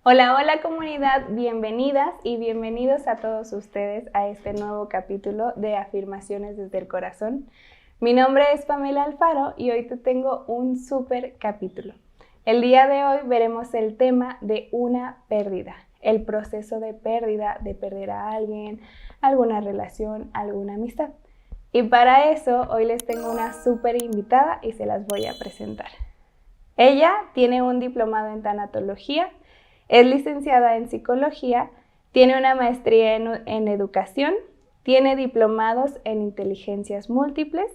Hola, hola comunidad, bienvenidas y bienvenidos a todos ustedes a este nuevo capítulo de Afirmaciones desde el Corazón. Mi nombre es Pamela Alfaro y hoy te tengo un súper capítulo. El día de hoy veremos el tema de una pérdida, el proceso de pérdida, de perder a alguien, alguna relación, alguna amistad. Y para eso hoy les tengo una súper invitada y se las voy a presentar. Ella tiene un diplomado en tanatología, es licenciada en psicología, tiene una maestría en educación, tiene diplomados en inteligencias múltiples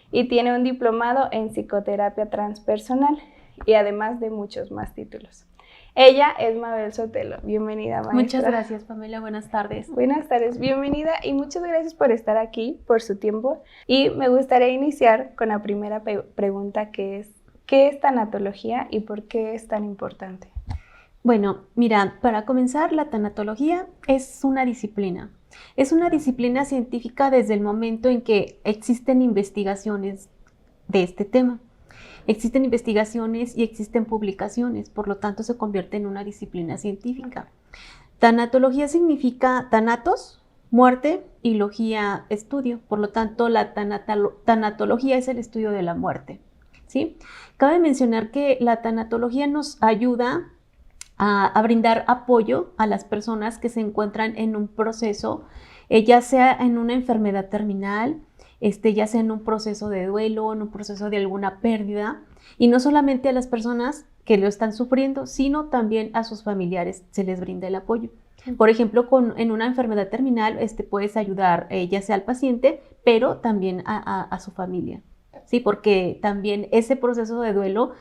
y tiene un diplomado en psicoterapia transpersonal y además de muchos más títulos. Ella es Mabel Sotelo. Bienvenida, maestra. Muchas gracias, Pamela. Buenas tardes. Buenas tardes, bienvenida y muchas gracias por estar aquí, por su tiempo. Y me gustaría iniciar con la primera pregunta que es, ¿qué es tanatología y por qué es tan importante? Bueno, mira, para comenzar, la tanatología es una disciplina. Es una disciplina científica desde el momento en que existen investigaciones de este tema. Existen investigaciones y existen publicaciones, por lo tanto se convierte en una disciplina científica. Tanatología significa tanatos, muerte, y logía, estudio. Por lo tanto, la tanatología es el estudio de la muerte, ¿sí? Cabe mencionar que la tanatología nos ayuda a brindar apoyo a las personas que se encuentran en un proceso, ya sea en una enfermedad terminal, ya sea en un proceso de duelo, en un proceso de alguna pérdida, y no solamente a las personas que lo están sufriendo, sino también a sus familiares se les brinda el apoyo. Por ejemplo, en una enfermedad terminal puedes ayudar ya sea al paciente, pero también a su familia, ¿sí? Porque también ese proceso de duelo,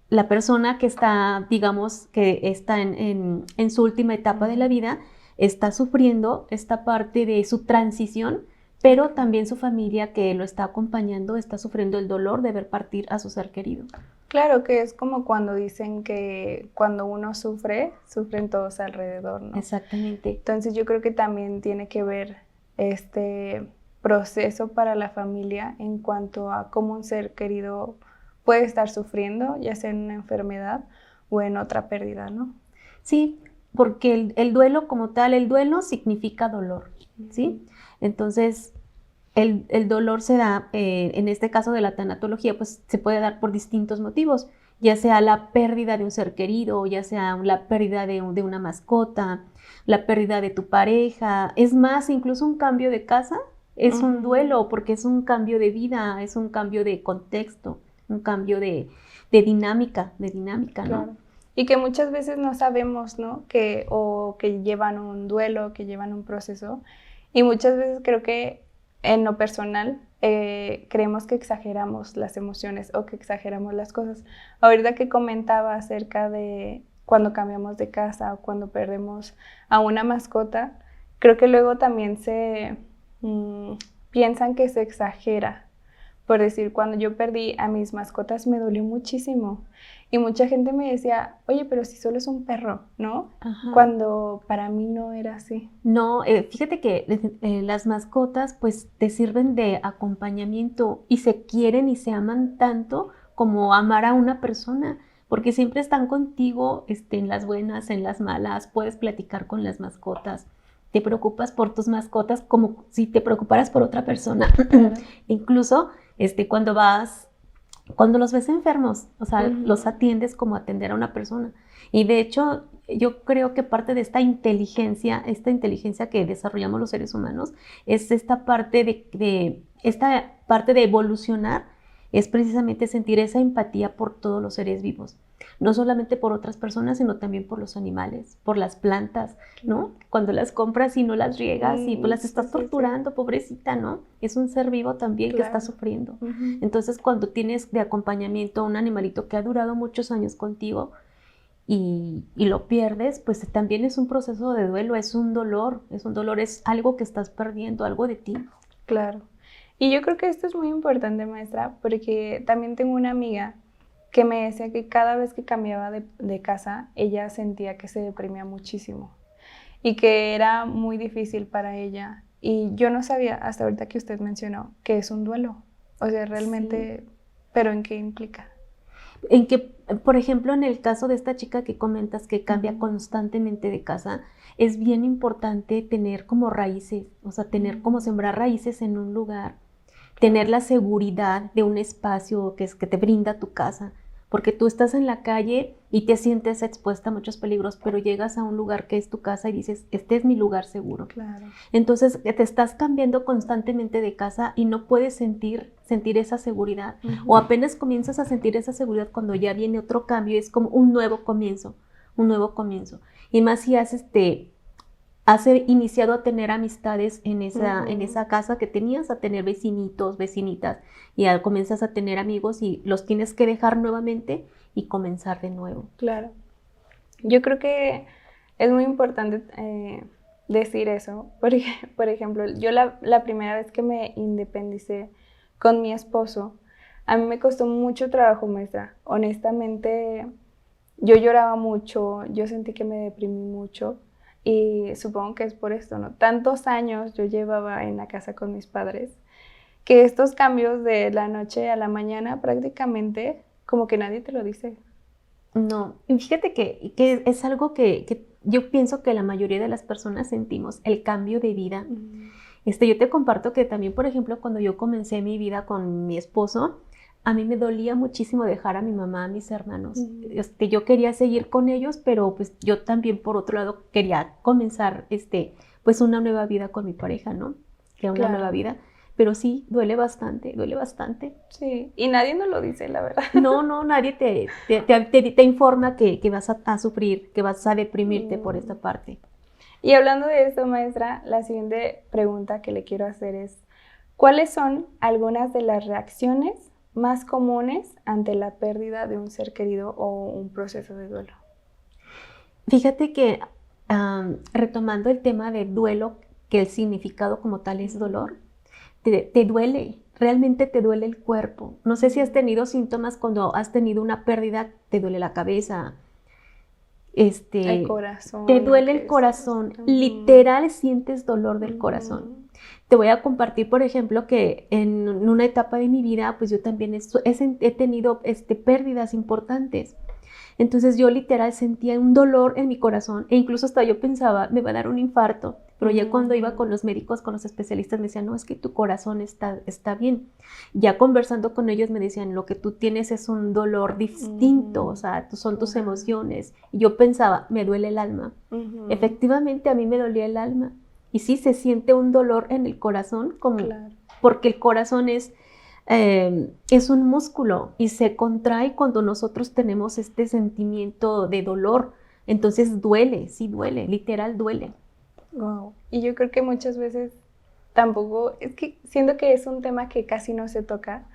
la persona que está, digamos, que está en su última etapa de la vida, está sufriendo esta parte de su transición, pero también su familia que lo está acompañando está sufriendo el dolor de ver partir a su ser querido. Claro que es como cuando dicen que cuando uno sufre, sufren todos alrededor, ¿no? Exactamente. Entonces yo creo que también tiene que ver este proceso para la familia en cuanto a cómo un ser querido puede estar sufriendo, ya sea en una enfermedad o en otra pérdida, ¿no? Sí, porque el duelo como tal, el duelo significa dolor, ¿sí? Entonces, el dolor se da, en este caso de la tanatología, pues se puede dar por distintos motivos, ya sea la pérdida de un ser querido, ya sea la pérdida de una mascota, la pérdida de tu pareja, es más, incluso un cambio de casa es un duelo porque es un cambio de vida, es un cambio de contexto, un cambio de dinámica, ¿no? Claro. Y que muchas veces no sabemos, ¿no? Que llevan un duelo, que llevan un proceso. Y muchas veces creo que en lo personal creemos que exageramos las emociones o que exageramos las cosas. Ahorita que comentaba acerca de cuando cambiamos de casa o cuando perdemos a una mascota, creo que luego también piensan que se exagera. Por decir, cuando yo perdí a mis mascotas me dolió muchísimo. Y mucha gente me decía, oye, pero si solo es un perro, ¿no? Ajá. Cuando para mí no era así. No, fíjate que las mascotas pues te sirven de acompañamiento y se quieren y se aman tanto como amar a una persona, porque siempre están contigo, en las buenas, en las malas, puedes platicar con las mascotas, te preocupas por tus mascotas como si te preocuparas por otra persona. Claro. Incluso cuando los ves enfermos, o sea, los atiendes como atender a una persona. Y de hecho, yo creo que parte de esta inteligencia que desarrollamos los seres humanos, es esta parte de evolucionar, es precisamente sentir esa empatía por todos los seres vivos. No solamente por otras personas, sino también por los animales, por las plantas, ¿no? Cuando las compras y no las riegas y pues las estás torturando, pobrecita, ¿no? Es un ser vivo también que está sufriendo. Entonces, cuando tienes de acompañamiento a un animalito que ha durado muchos años contigo y lo pierdes, pues también es un proceso de duelo, es un dolor, es algo que estás perdiendo, algo de ti. Claro. Y yo creo que esto es muy importante, maestra, porque también tengo una amiga que me decía que cada vez que cambiaba de casa, ella sentía que se deprimía muchísimo y que era muy difícil para ella. Y yo no sabía, hasta ahorita que usted mencionó, que es un duelo. O sea, realmente, sí. ¿Pero en qué implica? En que, por ejemplo, en el caso de esta chica que comentas que cambia constantemente de casa, es bien importante tener como raíces, o sea, tener como sembrar raíces en un lugar, tener la seguridad de un espacio que te brinda tu casa, porque tú estás en la calle y te sientes expuesta a muchos peligros, pero llegas a un lugar que es tu casa y dices, este es mi lugar seguro. Claro. Entonces te estás cambiando constantemente de casa y no puedes sentir esa seguridad. O apenas comienzas a sentir esa seguridad cuando ya viene otro cambio, es como un nuevo comienzo. Y más si has iniciado a tener amistades en esa casa que tenías, a tener vecinitos, vecinitas, y comienzas a tener amigos y los tienes que dejar nuevamente y comenzar de nuevo. Claro. Yo creo que es muy importante decir eso, porque, por ejemplo, yo la primera vez que me independicé con mi esposo, a mí me costó mucho trabajo, maestra. Honestamente, yo lloraba mucho, yo sentí que me deprimí mucho. Y supongo que es por esto, ¿no? Tantos años yo llevaba en la casa con mis padres, que estos cambios de la noche a la mañana prácticamente como que nadie te lo dice. No, y fíjate que es algo que yo pienso que la mayoría de las personas sentimos, el cambio de vida. Yo te comparto que también, por ejemplo, cuando yo comencé mi vida con mi esposo, a mí me dolía muchísimo dejar a mi mamá, a mis hermanos. Yo quería seguir con ellos, pero pues yo también, por otro lado, quería comenzar pues una nueva vida con mi pareja, ¿no? Que era una nueva vida. Pero sí, duele bastante. Sí, y nadie nos lo dice, la verdad. No, nadie te informa que vas a sufrir, que vas a deprimirte por esta parte. Y hablando de esto, maestra, la siguiente pregunta que le quiero hacer es, ¿cuáles son algunas de las reacciones más comunes ante la pérdida de un ser querido o un proceso de duelo? Fíjate que retomando el tema de duelo, que el significado como tal es dolor, te duele, realmente te duele el cuerpo. No sé si has tenido síntomas cuando has tenido una pérdida, te duele la cabeza, el corazón. Te duele el corazón, literal sientes dolor del corazón. Te voy a compartir, por ejemplo, que en una etapa de mi vida, pues yo también he tenido pérdidas importantes. Entonces yo literal sentía un dolor en mi corazón e incluso hasta yo pensaba, me va a dar un infarto. Pero ya cuando iba con los médicos, con los especialistas, me decían, no, es que tu corazón está bien. Ya conversando con ellos me decían, lo que tú tienes es un dolor distinto, o sea, son tus emociones. Y yo pensaba, me duele el alma. Efectivamente, a mí me dolía el alma. Y sí, se siente un dolor en el corazón, porque el corazón es un músculo y se contrae cuando nosotros tenemos este sentimiento de dolor. Entonces duele, sí duele, literal duele. Wow. Y yo creo que muchas veces tampoco, es que siento que es un tema que casi no se toca,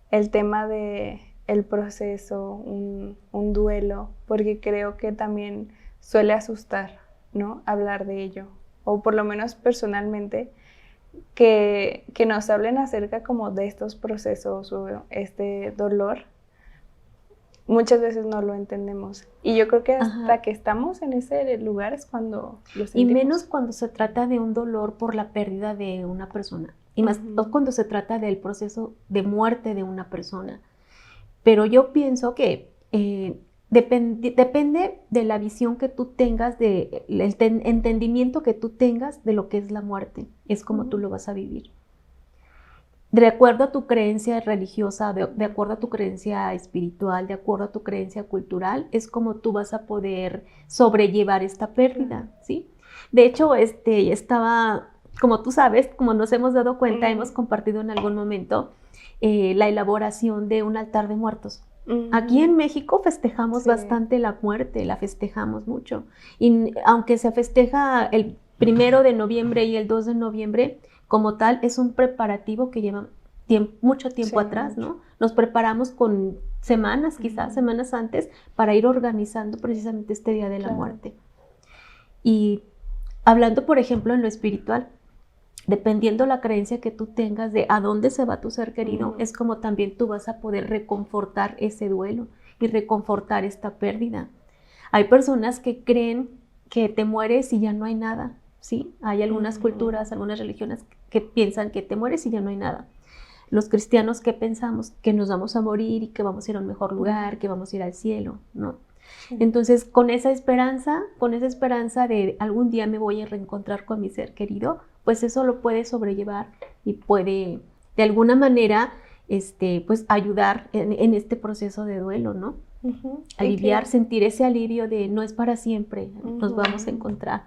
el tema de el proceso, un duelo, porque creo que también suele asustar, ¿no? Hablar de ello, o por lo menos personalmente, que nos hablen acerca como de estos procesos o este dolor. Muchas veces no lo entendemos. Y yo creo que hasta que estamos en ese lugar es cuando lo sentimos. Y menos cuando se trata de un dolor por la pérdida de una persona. Y más cuando se trata del proceso de muerte de una persona. Pero yo pienso que depende de la visión que tú tengas, del entendimiento que tú tengas de lo que es la muerte. Es como tú lo vas a vivir. De acuerdo a tu creencia religiosa, de acuerdo a tu creencia espiritual, de acuerdo a tu creencia cultural, es como tú vas a poder sobrellevar esta pérdida, ¿sí? De hecho, estaba, como tú sabes, como nos hemos dado cuenta, hemos compartido en algún momento la elaboración de un altar de muertos. Aquí en México festejamos bastante la muerte, la festejamos mucho. Y aunque se festeja el 1 de noviembre y el 2 de noviembre, como tal, es un preparativo que lleva mucho tiempo atrás, ¿no? Nos preparamos con semanas, quizás semanas antes, para ir organizando precisamente este Día de la Muerte. Y hablando, por ejemplo, en lo espiritual, dependiendo la creencia que tú tengas de a dónde se va tu ser querido, es como también tú vas a poder reconfortar ese duelo y reconfortar esta pérdida. Hay personas que creen que te mueres y ya no hay nada, ¿sí? Hay algunas culturas, algunas religiones que piensan que te mueres y ya no hay nada. Los cristianos, ¿qué pensamos? Que nos vamos a morir y que vamos a ir a un mejor lugar, que vamos a ir al cielo, ¿no? Entonces, con esa esperanza de algún día me voy a reencontrar con mi ser querido, pues eso lo puede sobrellevar y puede, de alguna manera, pues ayudar en este proceso de duelo, ¿no? Aliviar, sentir ese alivio de no es para siempre, nos vamos a encontrar.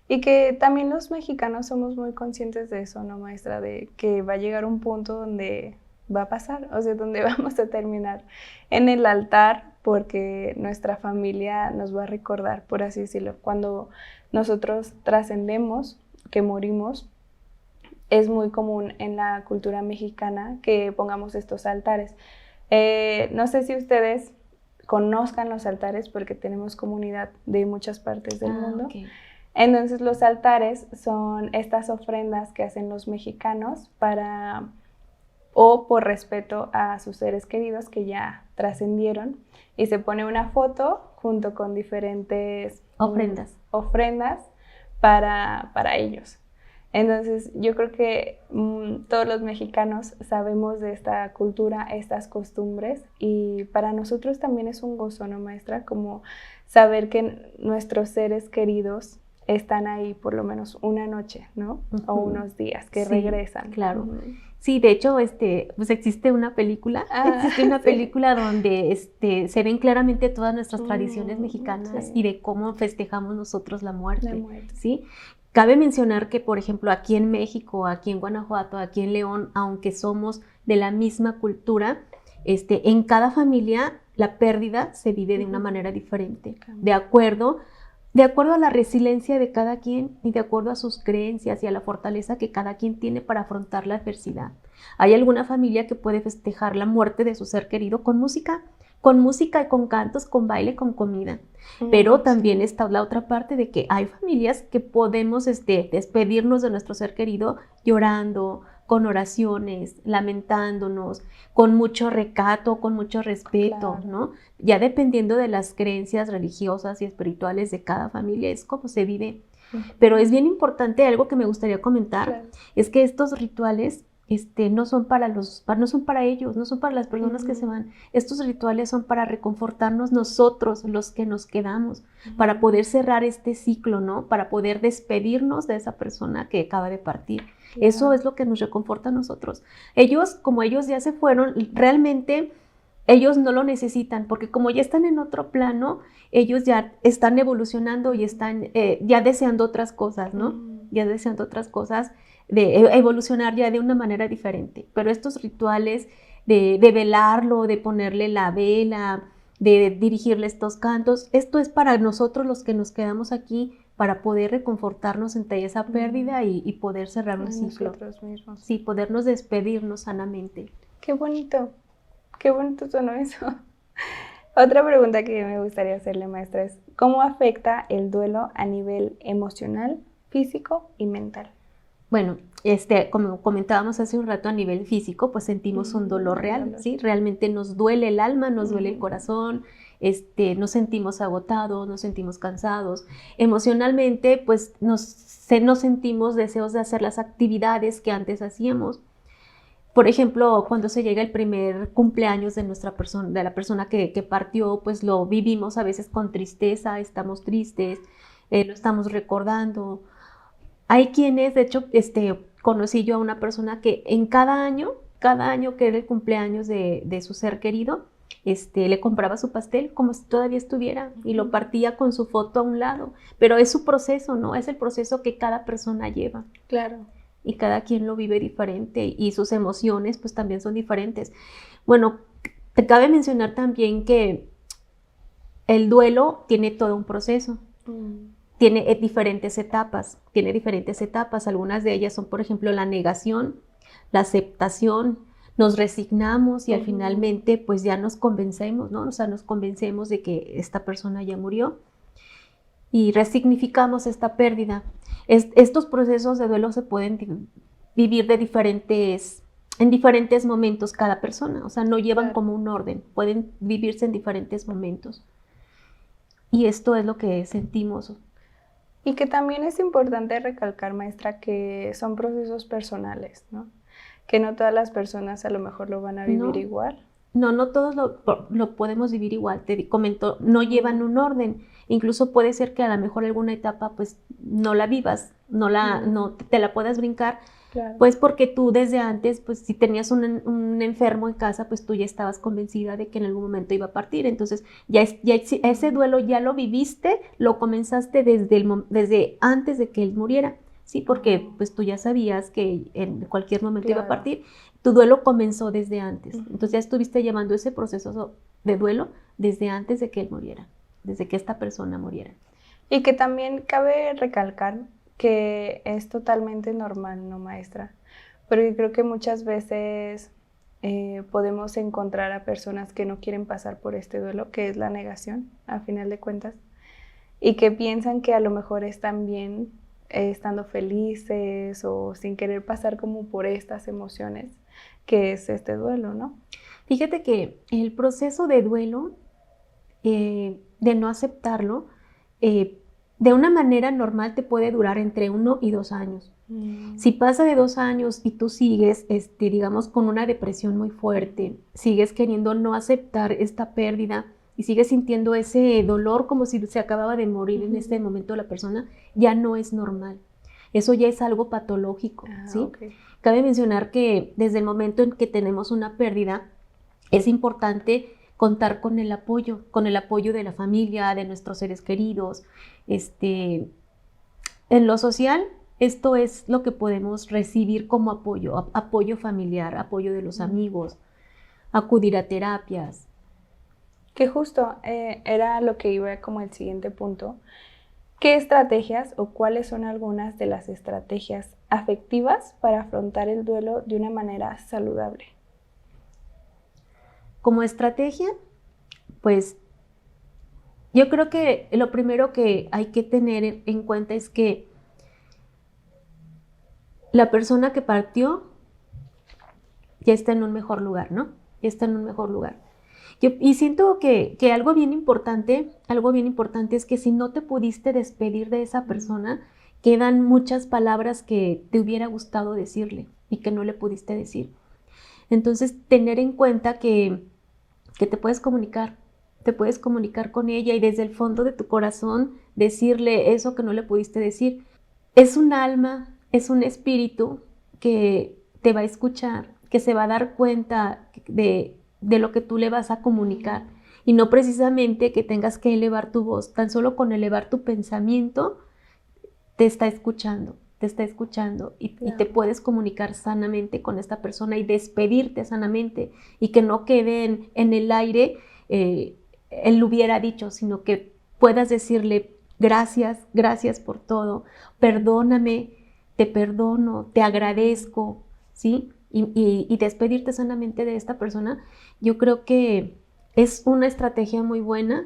Y que también los mexicanos somos muy conscientes de eso, ¿no, maestra? De que va a llegar un punto donde va a pasar, o sea, donde vamos a terminar en el altar, porque nuestra familia nos va a recordar, por así decirlo. Cuando nosotros trascendemos, que morimos, es muy común en la cultura mexicana que pongamos estos altares. No sé si ustedes conozcan los altares, porque tenemos comunidad de muchas partes del mundo. Okay. Entonces los altares son estas ofrendas que hacen los mexicanos o por respeto a sus seres queridos que ya trascendieron, y se pone una foto junto con diferentes ofrendas para ellos. Entonces yo creo que todos los mexicanos sabemos de esta cultura, estas costumbres, y para nosotros también es un gozo, ¿no, maestra? Como saber que nuestros seres queridos están ahí por lo menos una noche, ¿no? O unos días que regresan. Claro. Sí, de hecho, pues existe una película, donde se ven claramente todas nuestras tradiciones mexicanas y de cómo festejamos nosotros la muerte. ¿Sí? Cabe mencionar que, por ejemplo, aquí en México, aquí en Guanajuato, aquí en León, aunque somos de la misma cultura, en cada familia la pérdida se vive de una manera diferente, de acuerdo a la resiliencia de cada quien y de acuerdo a sus creencias y a la fortaleza que cada quien tiene para afrontar la adversidad. Hay alguna familia que puede festejar la muerte de su ser querido con música y con cantos, con baile, con comida. Pero también está la otra parte de que hay familias que podemos despedirnos de nuestro ser querido llorando, con oraciones, lamentándonos, con mucho recato, con mucho respeto, ¿no? Ya dependiendo de las creencias religiosas y espirituales de cada familia, es como se vive. Pero es bien importante, algo que me gustaría comentar, es que estos rituales no son para ellos, no son para las personas que se van. Estos rituales son para reconfortarnos nosotros, los que nos quedamos, para poder cerrar este ciclo, ¿no? Para poder despedirnos de esa persona que acaba de partir. Eso es lo que nos reconforta a nosotros. Como ellos ya se fueron, realmente ellos no lo necesitan, porque como ya están en otro plano, ellos ya están evolucionando y están ya deseando otras cosas, ¿no? Ya deseando otras cosas, de evolucionar ya de una manera diferente. Pero estos rituales de velarlo, de ponerle la vela, de dirigirle estos cantos, esto es para nosotros los que nos quedamos aquí, para poder reconfortarnos ante esa pérdida y poder cerrar un ciclo. Nosotros mismos. Sí, podernos despedirnos sanamente. Qué bonito sonó eso. Otra pregunta que me gustaría hacerle, maestra, es ¿cómo afecta el duelo a nivel emocional, físico y mental? Bueno, como comentábamos hace un rato, a nivel físico, pues sentimos un dolor real, ¿sí? Realmente nos duele el alma, nos duele el corazón, nos sentimos agotados, nos sentimos cansados. Emocionalmente, pues nos sentimos deseos de hacer las actividades que antes hacíamos. Por ejemplo, cuando se llega el primer cumpleaños de la persona que partió, pues lo vivimos a veces con tristeza, estamos tristes, lo estamos recordando. Hay quienes, de hecho, conocí yo a una persona que en cada año que era el cumpleaños de su ser querido, le compraba su pastel como si todavía estuviera y lo partía con su foto a un lado. Pero es su proceso, ¿no? Es el proceso que cada persona lleva. Claro. Y cada quien lo vive diferente y sus emociones pues también son diferentes. Bueno, te cabe mencionar también que el duelo tiene todo un proceso. Tiene diferentes etapas. Algunas de ellas son, por ejemplo, la negación, la aceptación, nos resignamos y al finalmente pues ya nos convencemos, ¿no? O sea, nos convencemos de que esta persona ya murió y resignificamos esta pérdida. Estos procesos de duelo se pueden vivir en diferentes momentos cada persona, o sea, no llevan como un orden, pueden vivirse en diferentes momentos. Y esto es lo que sentimos. Y que también es importante recalcar, maestra, que son procesos personales, ¿no? que no todas las personas a lo mejor lo van a vivir igual. No todos lo podemos vivir igual. Te comento, no llevan un orden. Incluso puede ser que a lo mejor alguna etapa pues no la vivas, no te la puedas brincar, claro. Pues porque tú desde antes, pues si tenías un enfermo en casa, pues tú ya estabas convencida de que en algún momento iba a partir. Entonces ya ese duelo ya lo viviste, lo comenzaste desde antes de que él muriera, ¿sí? Porque pues tú ya sabías que en cualquier momento iba a partir. Tu duelo comenzó desde antes. Entonces ya estuviste llevando ese proceso de duelo desde antes de que él muriera, desde que esta persona muriera. Y que también cabe recalcar que es totalmente normal, ¿no, maestra? Porque creo que muchas veces podemos encontrar a personas que no quieren pasar por este duelo, que es la negación, a final de cuentas, y que piensan que a lo mejor están bien estando felices o sin querer pasar como por estas emociones, que es este duelo, ¿no? Fíjate que el proceso de duelo, de no aceptarlo, de una manera normal te puede durar entre 1 y 2 años. Si pasa de 2 años y tú sigues, digamos, con una depresión muy fuerte, sigues queriendo no aceptar esta pérdida y sigues sintiendo ese dolor como si se acababa de morir en este momento la persona, ya no es normal. Eso ya es algo patológico, ¿sí? Okay. Cabe mencionar que desde el momento en que tenemos una pérdida, es importante contar con el apoyo de la familia, de nuestros seres queridos. En lo social, esto es lo que podemos recibir como apoyo familiar, apoyo de los amigos, acudir a terapias. Que justo era lo que iba como el siguiente punto. ¿Qué estrategias o cuáles son algunas de las estrategias afectivas para afrontar el duelo de una manera saludable? Como estrategia, pues yo creo que lo primero que hay que tener en cuenta es que la persona que partió ya está en un mejor lugar, ¿no? Ya está en un mejor lugar. Y siento que algo bien importante es que si no te pudiste despedir de esa persona, quedan muchas palabras que te hubiera gustado decirle y que no le pudiste decir. Entonces, tener en cuenta que te puedes comunicar con ella y desde el fondo de tu corazón decirle eso que no le pudiste decir. Es un alma, es un espíritu que te va a escuchar, que se va a dar cuenta de lo que tú le vas a comunicar y no precisamente que tengas que elevar tu voz, tan solo con elevar tu pensamiento te está escuchando y te puedes comunicar sanamente con esta persona y despedirte sanamente y que no quede en el aire él lo hubiera dicho, sino que puedas decirle gracias por todo, perdóname, te perdono, te agradezco, ¿sí? Y despedirte sanamente de esta persona, yo creo que es una estrategia muy buena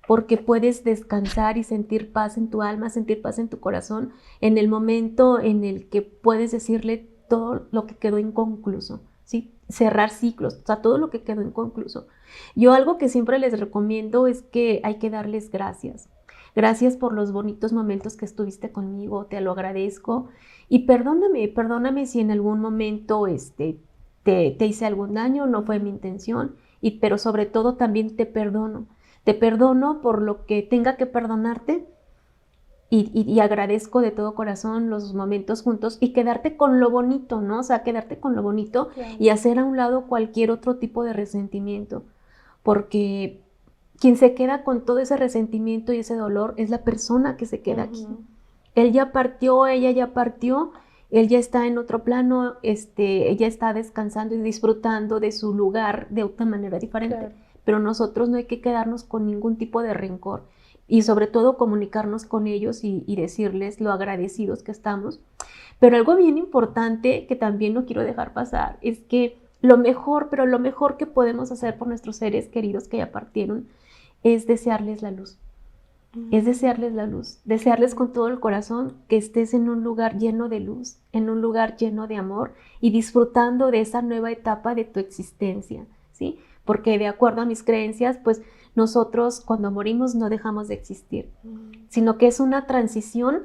porque puedes descansar y sentir paz en tu alma, sentir paz en tu corazón en el momento en el que puedes decirle todo lo que quedó inconcluso, ¿sí? Cerrar ciclos, o sea, todo lo que quedó inconcluso. Yo algo que siempre les recomiendo es que hay que darles gracias. Gracias por los bonitos momentos que estuviste conmigo, te lo agradezco. Y perdóname si en algún momento te hice algún daño, no fue mi intención, pero sobre todo también te perdono. Te perdono por lo que tenga que perdonarte y agradezco de todo corazón los momentos juntos y quedarte con lo bonito, ¿no? O sea, quedarte con lo bonito y hacer a un lado cualquier otro tipo de resentimiento, porque quien se queda con todo ese resentimiento y ese dolor es la persona que se queda aquí. Él ya partió, ella ya partió, él ya está en otro plano, ella está descansando y disfrutando de su lugar de otra manera diferente. Claro. Pero nosotros no hay que quedarnos con ningún tipo de rencor y sobre todo comunicarnos con ellos y decirles lo agradecidos que estamos. Pero algo bien importante que también no quiero dejar pasar es que lo mejor que podemos hacer por nuestros seres queridos que ya partieron es desearles la luz. Es desearles la luz, desearles con todo el corazón que estés en un lugar lleno de luz, en un lugar lleno de amor y disfrutando de esa nueva etapa de tu existencia, ¿sí? Porque de acuerdo a mis creencias, pues nosotros cuando morimos no dejamos de existir, sino que es una transición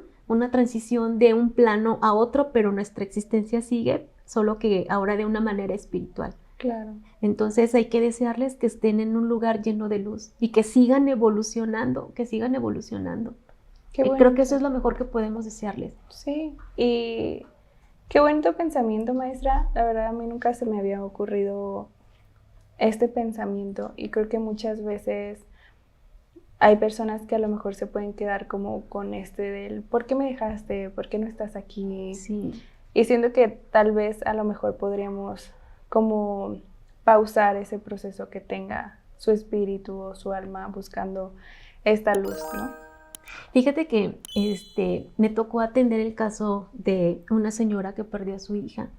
de un plano a otro, pero nuestra existencia sigue solo que ahora de una manera espiritual. Claro. Entonces hay que desearles que estén en un lugar lleno de luz y que sigan evolucionando, que sigan evolucionando. Qué Creo bonito. que eso es lo mejor que podemos desearles. Sí, y qué bonito pensamiento, maestra. La verdad, a mí nunca se me había ocurrido este pensamiento y creo que muchas veces hay personas que a lo mejor se pueden quedar como con este del ¿por qué me dejaste? ¿Por qué no estás aquí? Sí. Y siento que tal vez a lo mejor podríamos como pausar ese proceso que tenga su espíritu o su alma buscando esta luz, ¿no? Fíjate que me tocó atender el caso de una señora que perdió a su hija,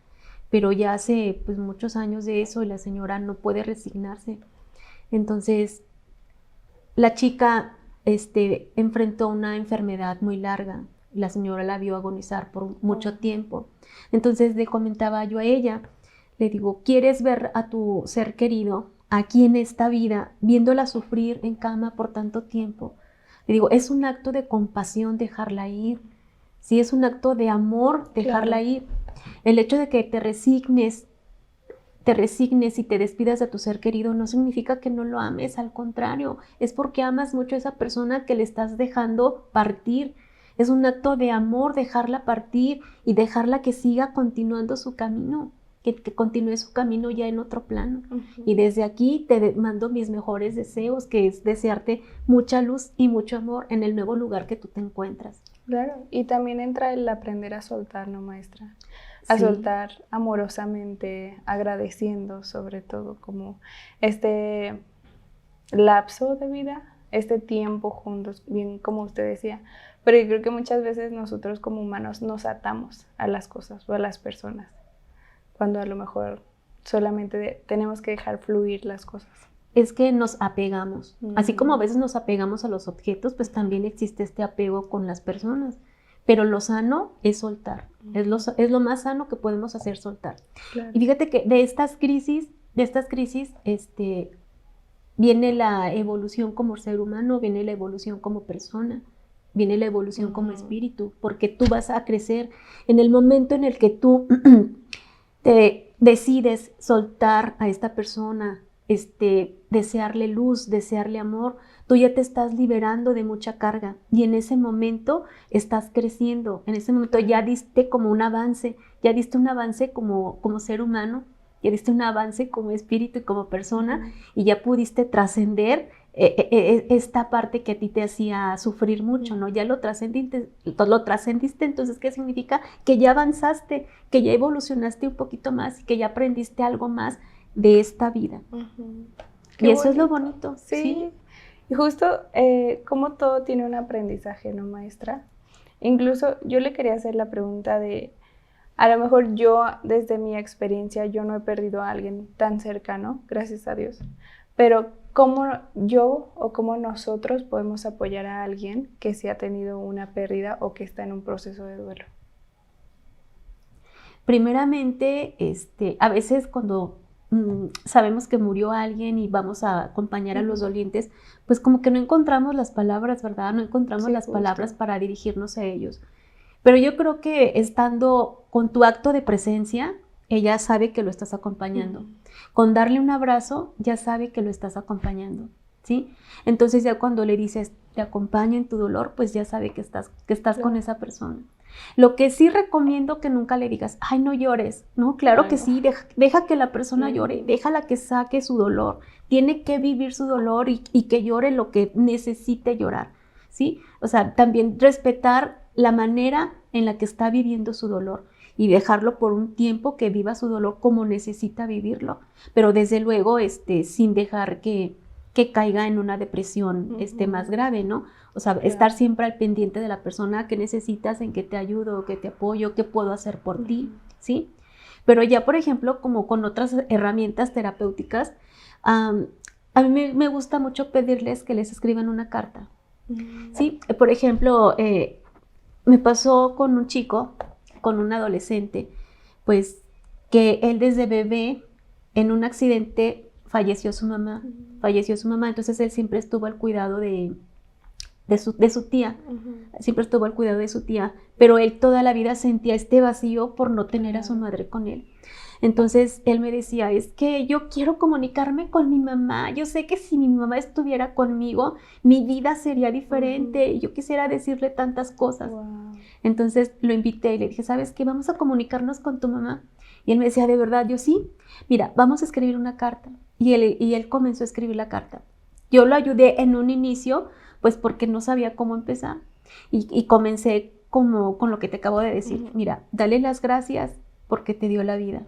pero ya hace pues muchos años de eso y la señora no puede resignarse. Entonces, la chica enfrentó una enfermedad muy larga. La señora la vio agonizar por mucho tiempo. Entonces le comentaba yo a ella, le digo, ¿quieres ver a tu ser querido aquí en esta vida, viéndola sufrir en cama por tanto tiempo? Le digo, es un acto de compasión dejarla ir. Sí, es un acto de amor dejarla Claro. ir. El hecho de que te resignes y te despidas de tu ser querido no significa que no lo ames, al contrario, es porque amas mucho a esa persona que le estás dejando partir. Es un acto de amor dejarla partir y dejarla que siga continuando su camino, que continúe su camino ya en otro plano. Y desde aquí te mando mis mejores deseos, que es desearte mucha luz y mucho amor en el nuevo lugar que tú te encuentras. Claro, y también entra el aprender a soltar, ¿no, maestra? A Sí. soltar amorosamente, agradeciendo sobre todo como este lapso de vida, este tiempo juntos, bien como usted decía. Pero yo creo que muchas veces nosotros como humanos nos atamos a las cosas o a las personas, cuando a lo mejor solamente tenemos que dejar fluir las cosas. Es que nos apegamos. Así como a veces nos apegamos a los objetos, pues también existe este apego con las personas. Pero lo sano es soltar. Es lo más sano que podemos hacer, soltar. Claro. Y fíjate que de estas crisis, viene la evolución como ser humano, viene la evolución como persona, viene la evolución como espíritu, porque tú vas a crecer en el momento en el que tú te decides soltar a esta persona, desearle luz, desearle amor, tú ya te estás liberando de mucha carga y en ese momento estás creciendo, en ese momento ya diste como un avance, ya diste un avance como ser humano, ya diste un avance como espíritu y como persona y ya pudiste trascender esta parte que a ti te hacía sufrir mucho, ¿no? Ya lo trascendiste, entonces, ¿qué significa? Que ya avanzaste, que ya evolucionaste un poquito más y que ya aprendiste algo más de esta vida. Y eso es lo bonito. Sí. Y justo como todo tiene un aprendizaje, ¿no, maestra? Incluso yo le quería hacer la pregunta de, a lo mejor yo, desde mi experiencia, yo no he perdido a alguien tan cercano, gracias a Dios, pero ¿cómo yo o cómo nosotros podemos apoyar a alguien que sí ha tenido una pérdida o que está en un proceso de duelo? Primeramente, a veces cuando sabemos que murió alguien y vamos a acompañar a los dolientes, pues como que no encontramos las palabras, ¿verdad? No encontramos las palabras para dirigirnos a ellos. Pero yo creo que estando con tu acto de presencia, ella sabe que lo estás acompañando. Con darle un abrazo, ya sabe que lo estás acompañando, ¿sí? Entonces ya cuando le dices, te acompaño en tu dolor, pues ya sabe que estás con esa persona. Lo que sí recomiendo que nunca le digas, ay, no llores, ¿no? Claro que sí, deja que la persona llore, déjala que saque su dolor, tiene que vivir su dolor y que llore lo que necesite llorar, ¿sí? O sea, también respetar la manera en la que está viviendo su dolor y dejarlo por un tiempo que viva su dolor como necesita vivirlo, pero desde luego sin dejar que caiga en una depresión más grave, ¿no? O sea, estar siempre al pendiente de la persona que necesitas, en qué te ayudo, qué te apoyo, qué puedo hacer por ti, ¿sí? Pero ya, por ejemplo, como con otras herramientas terapéuticas, a mí me gusta mucho pedirles que les escriban una carta, ¿sí? Por ejemplo, me pasó con un chico, con un adolescente, pues que él desde bebé, en un accidente, falleció su mamá, entonces él siempre estuvo al cuidado de de su tía. Siempre estuvo al cuidado de su tía, pero él toda la vida sentía este vacío por no tener a su madre con él. Entonces él me decía, es que yo quiero comunicarme con mi mamá, yo sé que si mi mamá estuviera conmigo, mi vida sería diferente, y yo quisiera decirle tantas cosas. Wow. Entonces lo invité y le dije, ¿sabes qué? Vamos a comunicarnos con tu mamá. Y él me decía, ¿de verdad? Yo sí. Mira, vamos a escribir una carta. Y él comenzó a escribir la carta. Yo lo ayudé en un inicio, pues porque no sabía cómo empezar. Y comencé como con lo que te acabo de decir. Mira, dale las gracias porque te dio la vida.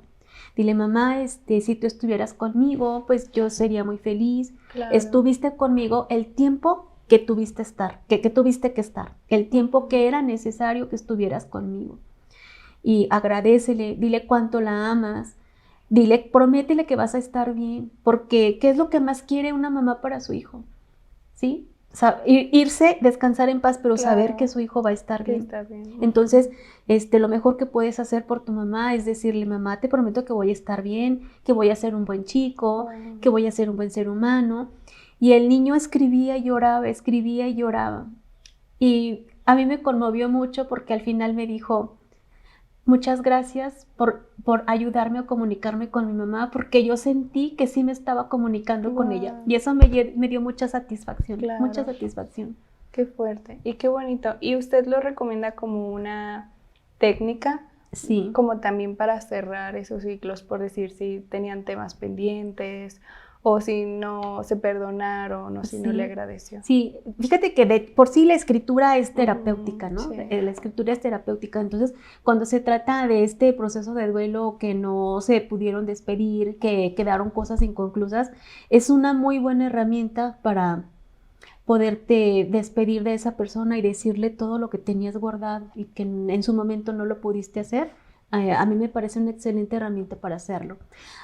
Dile, mamá, si tú estuvieras conmigo, pues yo sería muy feliz. Claro. Estuviste conmigo el tiempo que tuviste que estar, el tiempo que era necesario que estuvieras conmigo. Y agradécele, dile cuánto la amas, prométele que vas a estar bien, porque ¿qué es lo que más quiere una mamá para su hijo? ¿Sí? Irse, descansar en paz, pero Claro, saber que su hijo va a estar bien. Está bien. Entonces, lo mejor que puedes hacer por tu mamá es decirle, mamá, te prometo que voy a estar bien, que voy a ser un buen chico, que voy a ser un buen ser humano. Y el niño escribía y lloraba. Y a mí me conmovió mucho porque al final me dijo, muchas gracias por ayudarme a comunicarme con mi mamá, porque yo sentí que sí me estaba comunicando con ella. Y eso me dio mucha satisfacción, Claro. mucha satisfacción. Qué fuerte y qué bonito. ¿Y usted lo recomienda como una técnica? Sí. Como también para cerrar esos ciclos, por decir, si tenían temas pendientes o si no se perdonaron o si no le agradeció. Sí, fíjate que de por sí la escritura es terapéutica, ¿no? Sí. La escritura es terapéutica, entonces cuando se trata de este proceso de duelo que no se pudieron despedir, que quedaron cosas inconclusas, es una muy buena herramienta para poderte despedir de esa persona y decirle todo lo que tenías guardado y que en su momento no lo pudiste hacer. A mí me parece una excelente herramienta para hacerlo.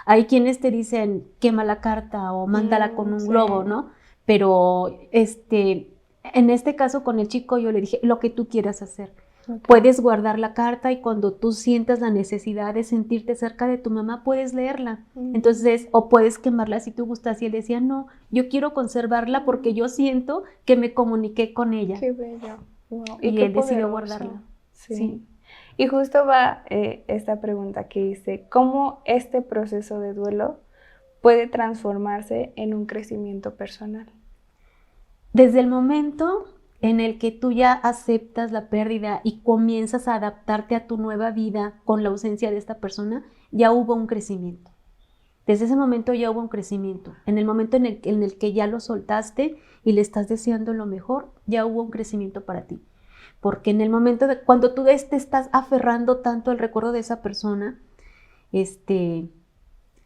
Hay quienes te dicen, quema la carta o mándala con un globo, ¿no? Pero en este caso con el chico yo le dije, lo que tú quieras hacer. Okay. Puedes guardar la carta y cuando tú sientas la necesidad de sentirte cerca de tu mamá, puedes leerla. Entonces, o puedes quemarla si tú gustas. Y él decía, no, yo quiero conservarla porque yo siento que me comuniqué con ella. Qué bello. Wow. Y él decidió guardarla. Sí. Y justo va esta pregunta que dice, ¿cómo este proceso de duelo puede transformarse en un crecimiento personal? Desde el momento en el que tú ya aceptas la pérdida y comienzas a adaptarte a tu nueva vida con la ausencia de esta persona, ya hubo un crecimiento. Desde ese momento ya hubo un crecimiento. En el momento en el que ya lo soltaste y le estás deseando lo mejor, ya hubo un crecimiento para ti. Porque en el momento de cuando tú te estás aferrando tanto al recuerdo de esa persona,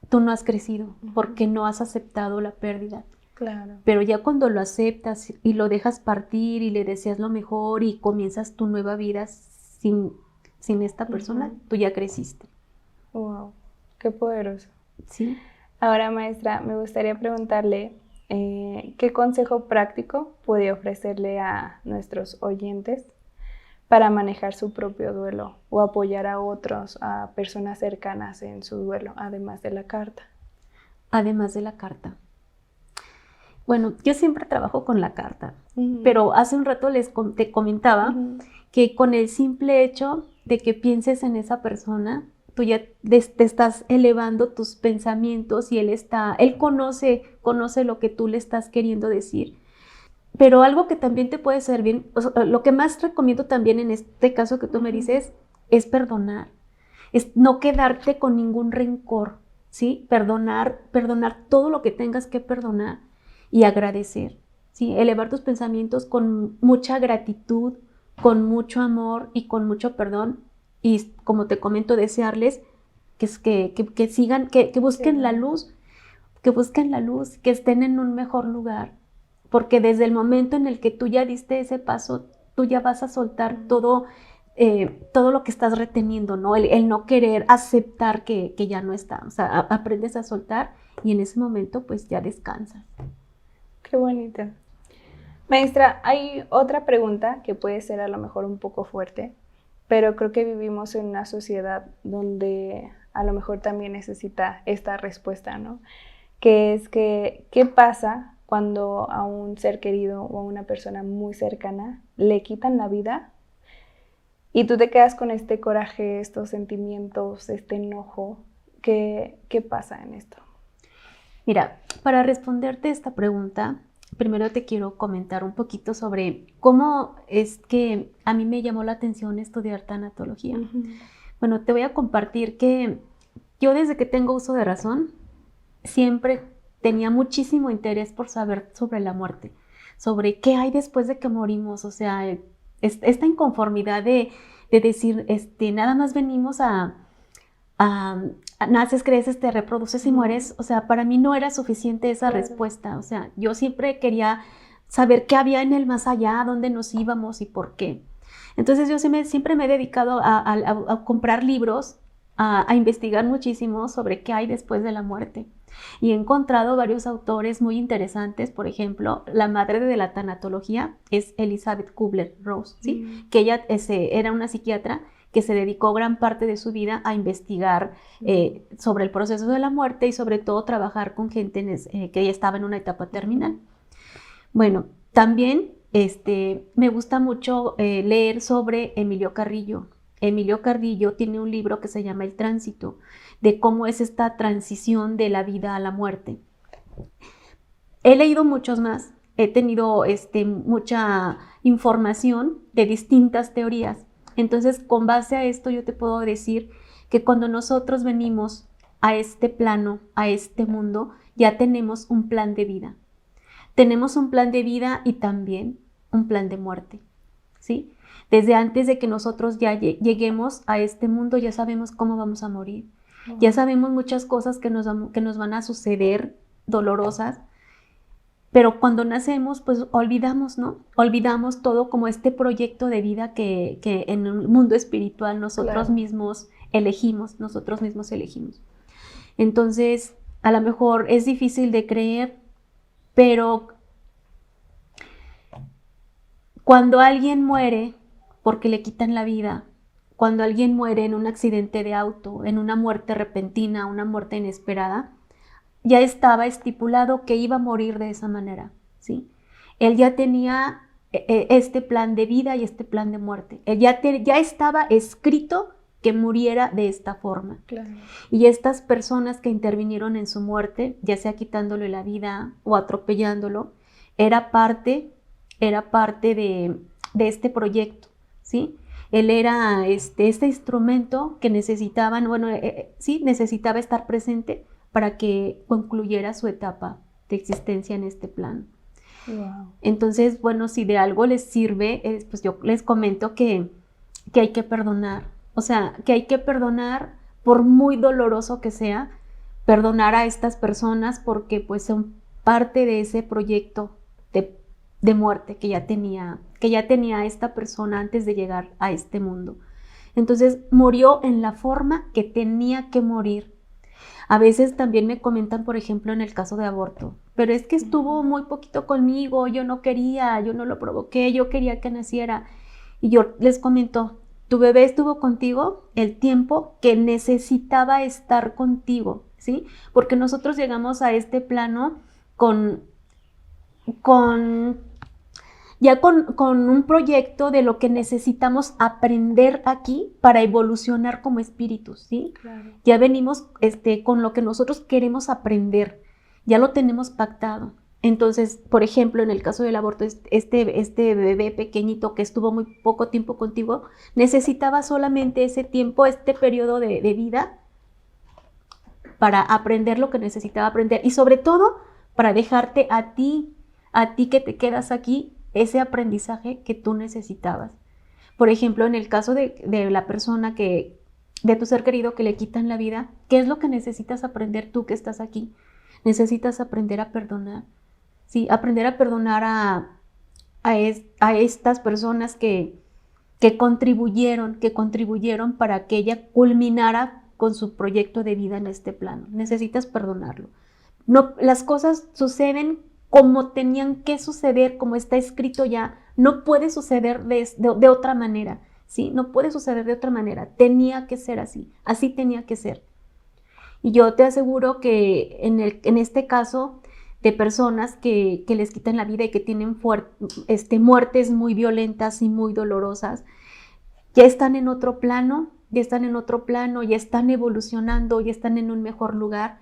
tú no has crecido porque no has aceptado la pérdida. Claro. Pero ya cuando lo aceptas y lo dejas partir y le deseas lo mejor y comienzas tu nueva vida sin esta persona, tú ya creciste. Wow, qué poderoso. Sí. Ahora, maestra, me gustaría preguntarle ¿qué consejo práctico puede ofrecerle a nuestros oyentes para manejar su propio duelo o apoyar a otros, a personas cercanas en su duelo, además de la carta? Además de la carta. Bueno, yo siempre trabajo con la carta, pero hace un rato te comentaba que con el simple hecho de que pienses en esa persona, tú ya te estás elevando tus pensamientos y él conoce lo que tú le estás queriendo decir. Pero algo que también te puede servir, lo que más recomiendo también en este caso que tú me dices, es perdonar. Es no quedarte con ningún rencor, ¿sí? Perdonar todo lo que tengas que perdonar y agradecer, ¿sí? Elevar tus pensamientos con mucha gratitud, con mucho amor y con mucho perdón. Y como te comento, desearles que sigan, que busquen la luz, que estén en un mejor lugar. Porque desde el momento en el que tú ya diste ese paso, tú ya vas a soltar todo lo que estás reteniendo, ¿no? El no querer aceptar que ya no está. O sea, aprendes a soltar y en ese momento pues ya descansas. Qué bonito. Maestra, hay otra pregunta que puede ser a lo mejor un poco fuerte, pero creo que vivimos en una sociedad donde a lo mejor también necesita esta respuesta, ¿no? Que es ¿qué pasa cuando a un ser querido o a una persona muy cercana le quitan la vida y tú te quedas con este coraje, estos sentimientos, este enojo. ¿Qué pasa en esto? Mira, para responderte esta pregunta, primero te quiero comentar un poquito sobre cómo es que a mí me llamó la atención estudiar tanatología. Bueno, te voy a compartir que yo desde que tengo uso de razón, siempre tenía muchísimo interés por saber sobre la muerte, sobre qué hay después de que morimos, o sea, esta inconformidad de decir, nada más venimos a naces, creces, te reproduces y mueres, o sea, para mí no era suficiente esa respuesta, o sea, yo siempre quería saber qué había en el más allá, dónde nos íbamos y por qué. Entonces yo siempre me he dedicado a comprar libros, a investigar muchísimo sobre qué hay después de la muerte. Y he encontrado varios autores muy interesantes, por ejemplo, la madre de la tanatología es Elizabeth Kubler-Ross, ¿sí? Que ella era una psiquiatra que se dedicó gran parte de su vida a investigar sobre el proceso de la muerte y sobre todo trabajar con gente que ya estaba en una etapa terminal. Bueno, también me gusta mucho leer sobre Emilio Carrillo. Emilio Carrillo tiene un libro que se llama El Tránsito, de cómo es esta transición de la vida a la muerte. He leído muchos más, he tenido mucha información de distintas teorías. Entonces, con base a esto, yo te puedo decir que cuando nosotros venimos a este plano, a este mundo, ya tenemos un plan de vida. Tenemos un plan de vida y también un plan de muerte, ¿sí? Desde antes de que nosotros ya lleguemos a este mundo, ya sabemos cómo vamos a morir. Ya sabemos muchas cosas que nos van a suceder dolorosas, pero cuando nacemos, pues olvidamos, ¿no? Olvidamos todo como este proyecto de vida que en el mundo espiritual nosotros mismos elegimos, Entonces, a lo mejor es difícil de creer, pero cuando alguien muere porque le quitan la vida, cuando alguien muere en un accidente de auto, en una muerte repentina, una muerte inesperada, ya estaba estipulado que iba a morir de esa manera, ¿sí? Él ya tenía este plan de vida y este plan de muerte. Él ya estaba escrito que muriera de esta forma. Claro. Y estas personas que intervinieron en su muerte, ya sea quitándole la vida o atropellándolo, era parte de este proyecto, ¿sí? Él era este instrumento que necesitaban, necesitaba estar presente para que concluyera su etapa de existencia en este plano. Wow. Entonces, bueno, si de algo les sirve, pues yo les comento que hay que perdonar. O sea, que hay que perdonar, por muy doloroso que sea, perdonar a estas personas porque pues son parte de ese proyecto de muerte que ya tenía esta persona antes de llegar a este mundo. Entonces murió en la forma que tenía que morir. A veces también me comentan, por ejemplo, en el caso de aborto, pero es que estuvo muy poquito conmigo, yo no quería, yo no lo provoqué, yo quería que naciera. Y yo les comento, tu bebé estuvo contigo el tiempo que necesitaba estar contigo, ¿sí? Porque nosotros llegamos a este plano con un proyecto de lo que necesitamos aprender aquí para evolucionar como espíritus, ¿sí? Claro. Ya venimos con lo que nosotros queremos aprender, ya lo tenemos pactado. Entonces, por ejemplo, en el caso del aborto, este bebé pequeñito que estuvo muy poco tiempo contigo, necesitaba solamente ese tiempo, este periodo de vida para aprender lo que necesitaba aprender y sobre todo para dejarte a ti que te quedas aquí, ese aprendizaje que tú necesitabas. Por ejemplo, en el caso de la persona de tu ser querido que le quitan la vida, ¿qué es lo que necesitas aprender tú que estás aquí? Necesitas aprender a perdonar, ¿sí? Aprender a perdonar a estas personas que contribuyeron para que ella culminara con su proyecto de vida en este plano. Necesitas perdonarlo. No, las cosas suceden como tenían que suceder, como está escrito ya, no puede suceder de otra manera, ¿sí? No puede suceder de otra manera, tenía que ser así tenía que ser. Y yo te aseguro que en este caso de personas que les quitan la vida y que tienen muertes muy violentas y muy dolorosas. Ya están en otro plano, ya están evolucionando, ya están en un mejor lugar.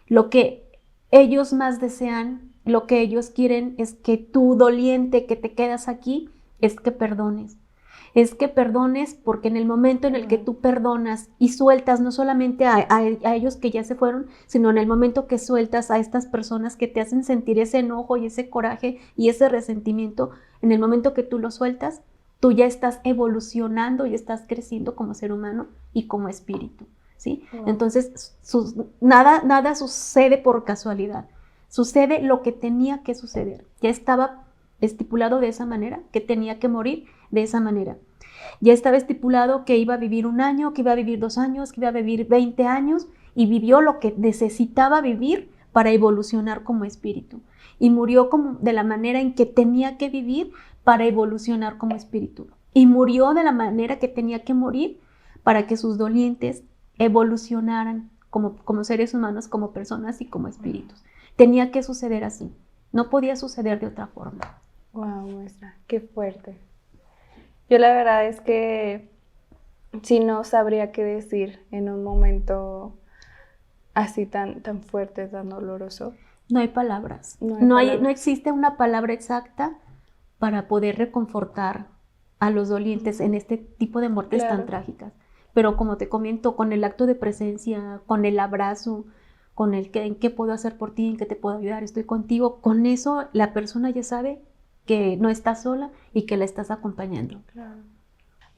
Lo que ellos más desean, lo que ellos quieren es que tú, doliente, que te quedas aquí, es que perdones. Es que perdones, porque en el momento en el que tú perdonas y sueltas no solamente a ellos que ya se fueron, sino en el momento que sueltas a estas personas que te hacen sentir ese enojo y ese coraje y ese resentimiento, en el momento que tú lo sueltas, tú ya estás evolucionando y estás creciendo como ser humano y como espíritu, ¿sí? Entonces, nada sucede por casualidad. Sucede lo que tenía que suceder. Ya estaba estipulado de esa manera, que tenía que morir de esa manera. Ya estaba estipulado que iba a vivir 1 año, que iba a vivir 2 años, que iba a vivir 20 años, y vivió lo que necesitaba vivir para evolucionar como espíritu. Y murió de la manera en que tenía que vivir para evolucionar como espíritu. Y murió de la manera que tenía que morir para que sus dolientes evolucionaran como seres humanos, como personas y como espíritus. Tenía que suceder así. No podía suceder de otra forma. Wow, maestra, qué fuerte. Yo la verdad es que sí no sabría qué decir en un momento así tan fuerte, tan doloroso. No hay palabras. No existe una palabra exacta para poder reconfortar a los dolientes en este tipo de muertes tan trágicas. Pero como te comento, con el acto de presencia, con el abrazo, con el en qué puedo hacer por ti, en qué te puedo ayudar, estoy contigo, con eso la persona ya sabe que no está sola y que la estás acompañando. Claro.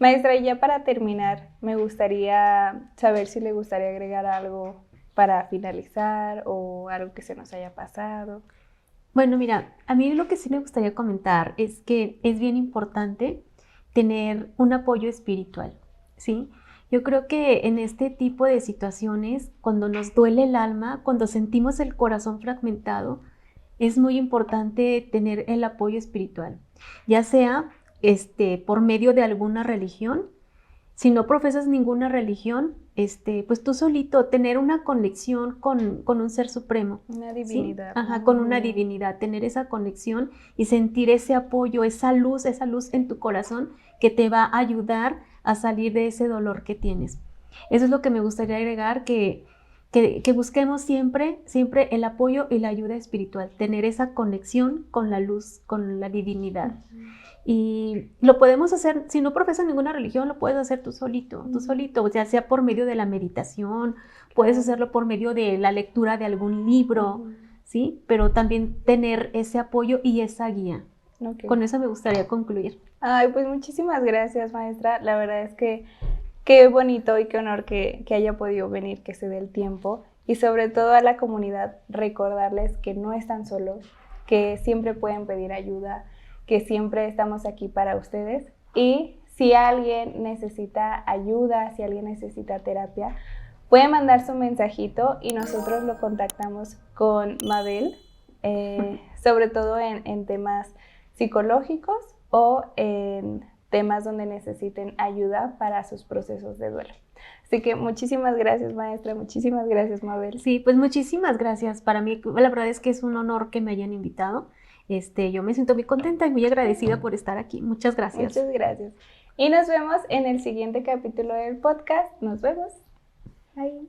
Maestra, y ya para terminar, me gustaría saber si le gustaría agregar algo para finalizar o algo que se nos haya pasado. Bueno, mira, a mí lo que sí me gustaría comentar es que es bien importante tener un apoyo espiritual, ¿sí? Yo creo que en este tipo de situaciones, cuando nos duele el alma, cuando sentimos el corazón fragmentado, es muy importante tener el apoyo espiritual, ya sea por medio de alguna religión. Si no profesas ninguna religión, pues tú solito tener una conexión con un ser supremo. Una divinidad. ¿Sí? Ajá, con una divinidad, tener esa conexión y sentir ese apoyo, esa luz en tu corazón que te va a ayudar a salir de ese dolor que tienes. Eso es lo que me gustaría agregar, que busquemos siempre el apoyo y la ayuda espiritual, tener esa conexión con la luz, con la divinidad. Y lo podemos hacer, si no profesas ninguna religión, lo puedes hacer tú solito, ya sea por medio de la meditación, puedes hacerlo por medio de la lectura de algún libro, ¿sí? Pero también tener ese apoyo y esa guía. Okay. Con eso me gustaría concluir. Ay, pues muchísimas gracias, maestra. La verdad es que qué bonito y qué honor que haya podido venir, que se dé el tiempo. Y sobre todo a la comunidad, recordarles que no están solos, que siempre pueden pedir ayuda, que siempre estamos aquí para ustedes. Y si alguien necesita ayuda, si alguien necesita terapia, puede mandar su mensajito y nosotros lo contactamos con Mabel, sobre todo en temas psicológicos o en temas donde necesiten ayuda para sus procesos de duelo. Así que muchísimas gracias, maestra, muchísimas gracias, Mabel. Sí, pues muchísimas gracias. Para mí, la verdad es que es un honor que me hayan invitado. Yo me siento muy contenta y muy agradecida por estar aquí. Muchas gracias. Muchas gracias. Y nos vemos en el siguiente capítulo del podcast. Nos vemos. Bye.